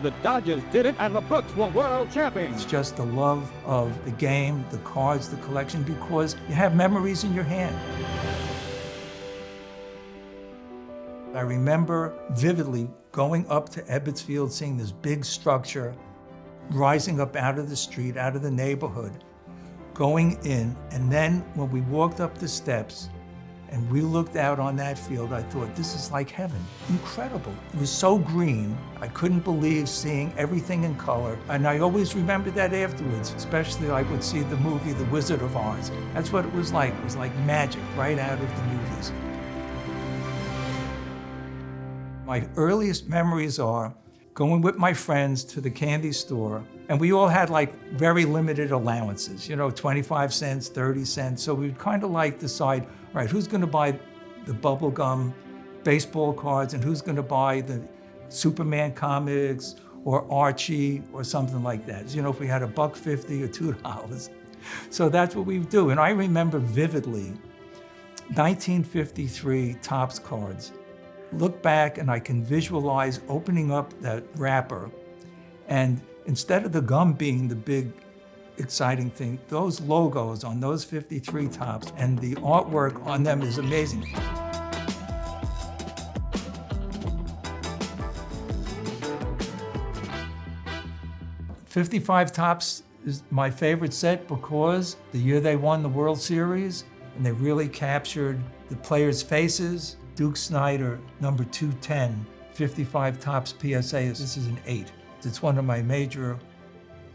The Dodgers did it, and the Brooks were world champions. It's just the love of the game, the cards, the collection, because you have memories in your hand. I remember vividly going up to Ebbets Field, seeing this big structure rising up out of the street, out of the neighborhood, going in, and then when we walked up the steps and we looked out on that field, I thought, this is like heaven. Incredible. It was so green. I couldn't believe seeing everything in color. And I always remembered that afterwards, especially I would see the movie The Wizard of Oz. That's what it was like. It was like magic right out of the movies. My earliest memories are going with my friends to the candy store, and we all had like very limited allowances, 25 cents, 30 cents. So we'd kind of like decide, all right, who's gonna buy the bubble gum, baseball cards, and who's gonna buy the Superman comics or Archie or something like that. If we had $1.50 or $2. So that's what we would do. And I remember vividly 1953 Topps cards. Look back and I can visualize opening up that wrapper, and instead of the gum being the big exciting thing, those logos on those 53 Topps and the artwork on them is amazing. '55 Topps is my favorite set because the year they won the World Series and they really captured the players' faces. Duke Snider, number 210, 55 Topps PSA, this is an 8. It's one of my major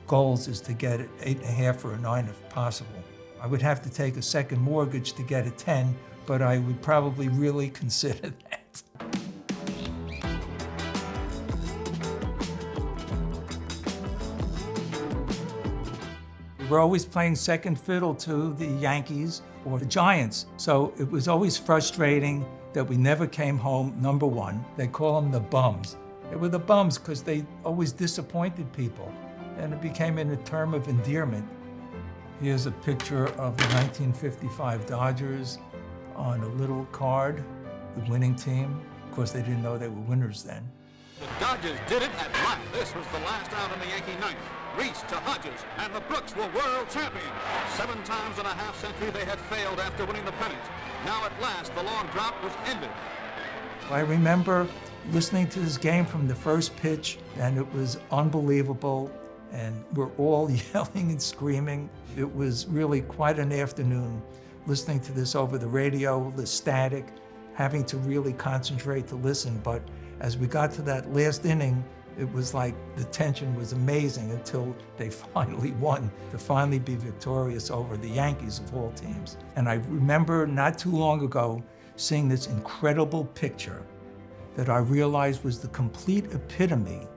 goals is to get it 8.5 or a 9 if possible. I would have to take a second mortgage to get a 10, but I would probably really consider that. We were always playing second fiddle to the Yankees or the Giants, so it was always frustrating that we never came home number one. They call them the bums. They were the bums because they always disappointed people, and it became a term of endearment. Here's a picture of the 1955 Dodgers on a little card, the winning team. Of course, they didn't know they were winners then. The Dodgers did it at last. This was the last out in the Yankee ninth. Reese to Hodges, and the Brooks were world champions. 7 times in a half century they had failed after winning the pennant. Now at last the long drought was ended. I remember listening to this game from the first pitch, and it was unbelievable, and we're all yelling and screaming. It was really quite an afternoon listening to this over the radio, the static, having to really concentrate to listen. But as we got to that last inning, it was like the tension was amazing until they finally won, to finally be victorious over the Yankees of all teams. And I remember not too long ago seeing this incredible picture that I realized was the complete epitome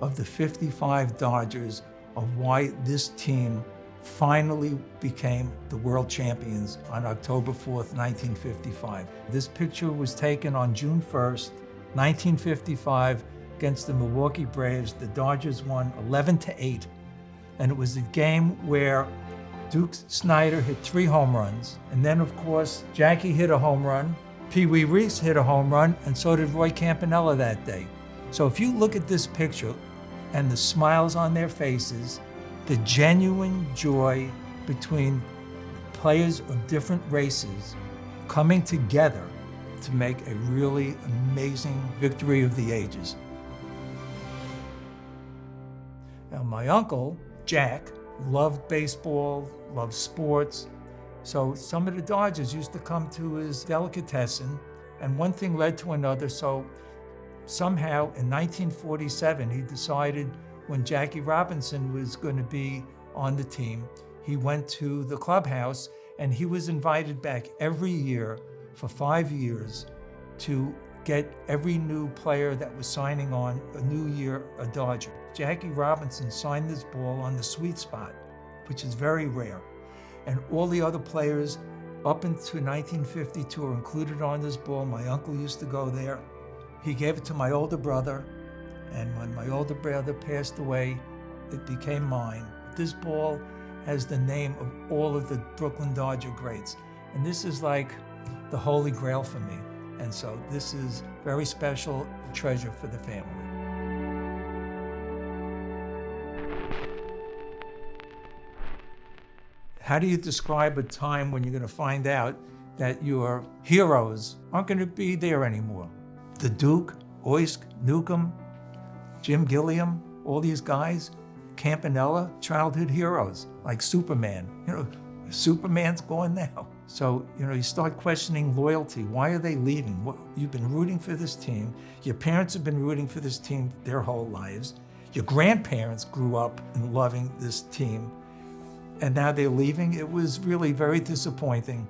of the '55 Dodgers, of why this team finally became the world champions on October 4th, 1955. This picture was taken on June 1st, 1955, against the Milwaukee Braves. The Dodgers won 11-8, and it was a game where Duke Snider hit 3 home runs, and then of course Jackie hit a home run, Pee Wee Reese hit a home run, and so did Roy Campanella that day. So if you look at this picture and the smiles on their faces, the genuine joy between players of different races coming together to make a really amazing victory of the ages. Now, my uncle, Jack, loved baseball, loved sports, so some of the Dodgers used to come to his delicatessen, and one thing led to another. So somehow in 1947, he decided when Jackie Robinson was going to be on the team, he went to the clubhouse and he was invited back every year for 5 years to get every new player that was signing on a new year a Dodger. Jackie Robinson signed this ball on the sweet spot, which is very rare. And all the other players up into 1952 are included on this ball. My uncle used to go there. He gave it to my older brother, and when my older brother passed away, it became mine. This ball has the name of all of the Brooklyn Dodger greats, and this is like the holy grail for me. And so this is very special treasure for the family. How do you describe a time when you're going to find out that your heroes aren't going to be there anymore? The Duke, Oysk, Newcomb, Jim Gilliam, all these guys, Campanella, childhood heroes, like Superman. Superman's gone now. So, you start questioning loyalty. Why are they leaving? You've been rooting for this team. Your parents have been rooting for this team their whole lives. Your grandparents grew up in loving this team, and now they're leaving. It was really very disappointing.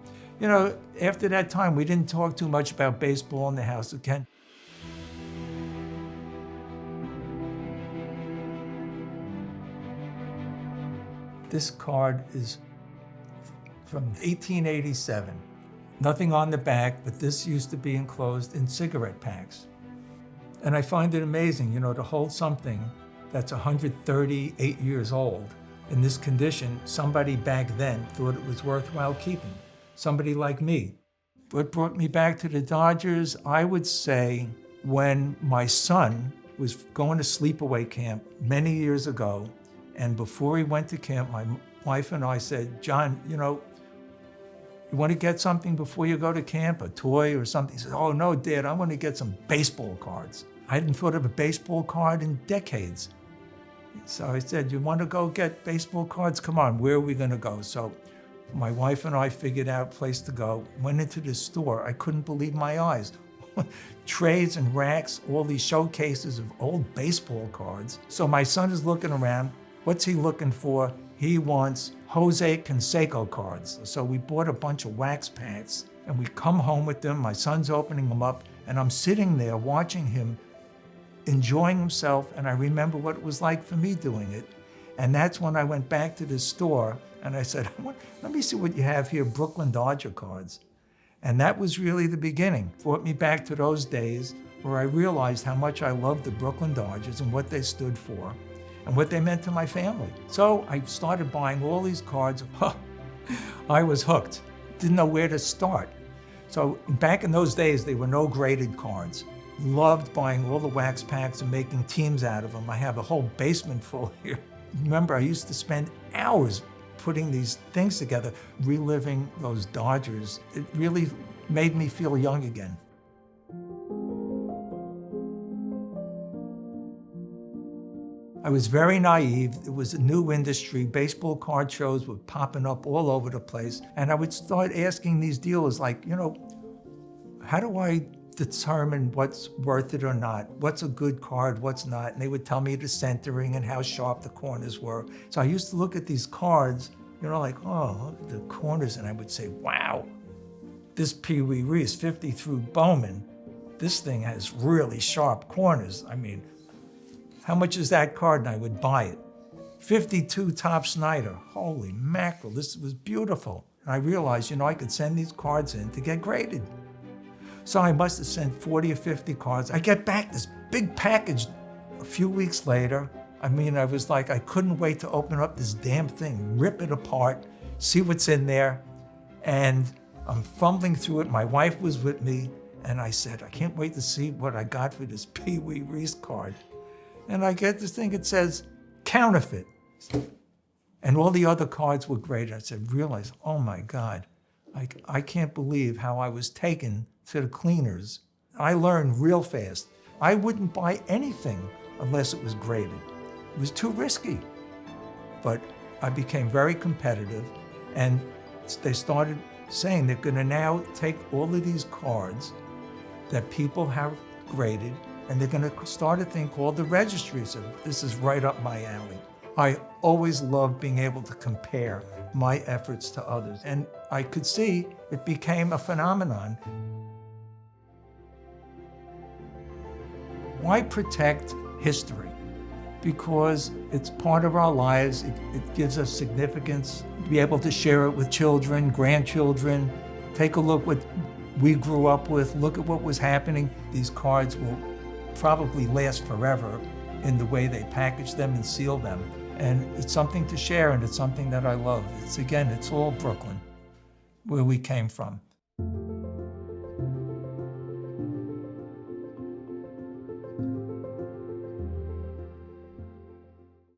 After that time, we didn't talk too much about baseball in the house again. This card is from 1887. Nothing on the back, but this used to be enclosed in cigarette packs. And I find it amazing, to hold something that's 138 years old in this condition. Somebody back then thought it was worthwhile keeping. Somebody like me. What brought me back to the Dodgers, I would say, when my son was going to sleepaway camp many years ago, and before he went to camp, my wife and I said, John, you want to get something before you go to camp, a toy or something? He said, oh no, Dad, I want to get some baseball cards. I hadn't thought of a baseball card in decades. So I said, you want to go get baseball cards? Come on, where are we going to go? So my wife and I figured out a place to go, went into the store. I couldn't believe my eyes. Trays and racks, all these showcases of old baseball cards. So my son is looking around. What's he looking for? He wants Jose Canseco cards. So we bought a bunch of wax packs and we come home with them. My son's opening them up and I'm sitting there watching him enjoying himself. And I remember what it was like for me doing it. And that's when I went back to the store and I said, let me see what you have here, Brooklyn Dodger cards. And that was really the beginning. Brought me back to those days where I realized how much I loved the Brooklyn Dodgers and what they stood for and what they meant to my family. So I started buying all these cards. I was hooked. Didn't know where to start. So back in those days, there were no graded cards. Loved buying all the wax packs and making teams out of them. I have a whole basement full here. Remember, I used to spend hours putting these things together, reliving those Dodgers. It really made me feel young again. I was very naive. It was a new industry. Baseball card shows were popping up all over the place. And I would start asking these dealers like, how do I determine what's worth it or not? What's a good card, what's not? And they would tell me the centering and how sharp the corners were. So I used to look at these cards, like, oh, look at the corners. And I would say, wow, this Pee Wee Reese 50 through Bowman, this thing has really sharp corners. I mean, how much is that card? And I would buy it. 52 Top Snyder. Holy mackerel, this was beautiful. And I realized, I could send these cards in to get graded. So I must have sent 40 or 50 cards. I get back this big package a few weeks later. I was like, I couldn't wait to open up this damn thing, rip it apart, see what's in there. And I'm fumbling through it. My wife was with me. And I said, I can't wait to see what I got for this Pee Wee Reese card. And I get this thing, it says, counterfeit. And all the other cards were graded. I said, realize, oh my God, I can't believe how I was taken to the cleaners. I learned real fast. I wouldn't buy anything unless it was graded. It was too risky. But I became very competitive, and they started saying they're gonna now take all of these cards that people have graded, and they're gonna start a thing called the registry. So this is right up my alley. I always loved being able to compare my efforts to others, and I could see it became a phenomenon. Why protect history? Because it's part of our lives. It gives us significance. Be able to share it with children, grandchildren. Take a look what we grew up with. Look at what was happening. These cards will probably last forever in the way they package them and seal them. And it's something to share, and it's something that I love. It's all Brooklyn, where we came from.